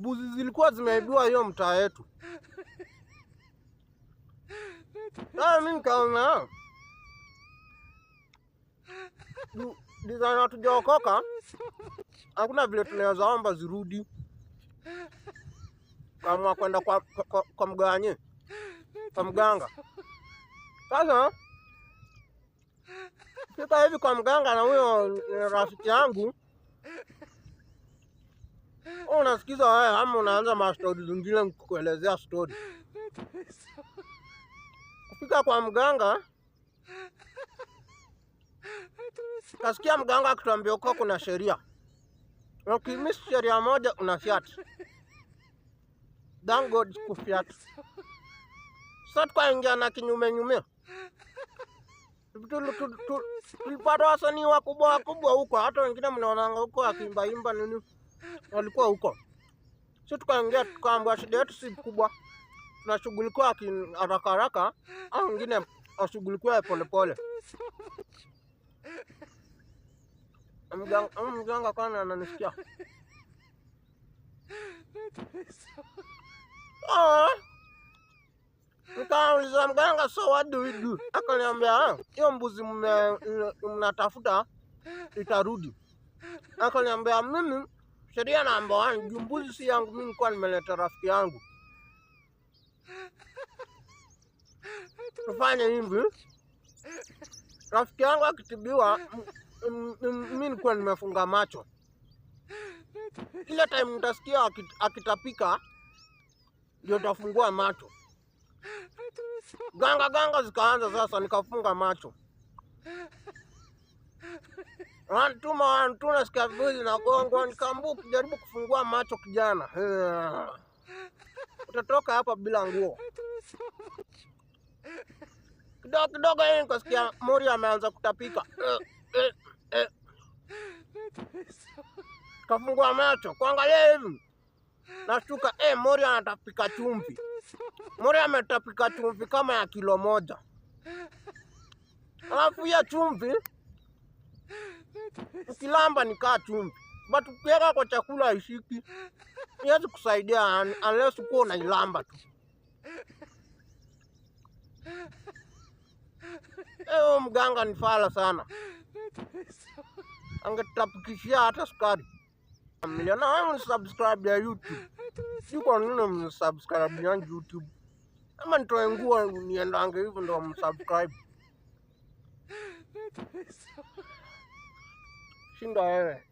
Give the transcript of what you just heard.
mbuzi zilikuwa zimeibiwa hiyo mtaa yetu. Mimi nikaona design hatujaokoka, hakuna vile tunaweza omba zirudi. Kama kwenda kwa mganye, kwa mganga. Sasa fika hivi kwa mganga na huyo rafiki yangu, unasikiza wewe ama unaanza mastori zingine kuelezea story. Kufika kwa mganga, kasikia mganga akituambia uko kuna sheria. Ukimiss sheria moja unafiat. Thank God kufiat. Sasa tukaingia na kinyume. Tulipata wasanii wakubwa huko, hata wengine mnaonanga huko akimba nini walikuwa huko. Sisi tukaingia tukaambiwa shida yetu si kubwa, tunashughulikia haraka au wengine washughulikia polepole. Mganga kana ananisikia. Nikauliza mganga, so what do we do? Akaniambia hiyo mbuzi mnatafuta itarudi. Akaniambia mimi sheria namba 1, mbuzi si yangu, mimi nilikuwa nimeleta rafiki yangu. Tufanye hivi, rafiki yangu akitibiwa, mimi nilikuwa nimefunga macho. Kila time mtasikia akitapika ndio tafungua macho. Ganga zikaanza sasa, nikafunga macho. Wanatuma nasikia vizi na gongo, nikambuka kujaribu kufungua macho kijana. Utatoka hapa bila nguo. Kidogo yeye nikasikia Mori ameanza kutapika. Kafungua macho, kuangalia hivi. Nashtuka Mori anatapika chumvi. Mori ametapika chumvi kama ya kilo 1. Alafu ya chumvi ukilamba ni kaa chumvi, but ukiweka kwa chakula haishiki. Haiwezi kusaidia unless uko unailamba tu. Mganga ni fala sana. Angetapikishia hata sukari. Miliona wewe subscribe ya YouTube. Siko nini msubscribe ya YouTube. Ama nitoe nguo niendange hivyo ndio msubscribe. Shinda wewe.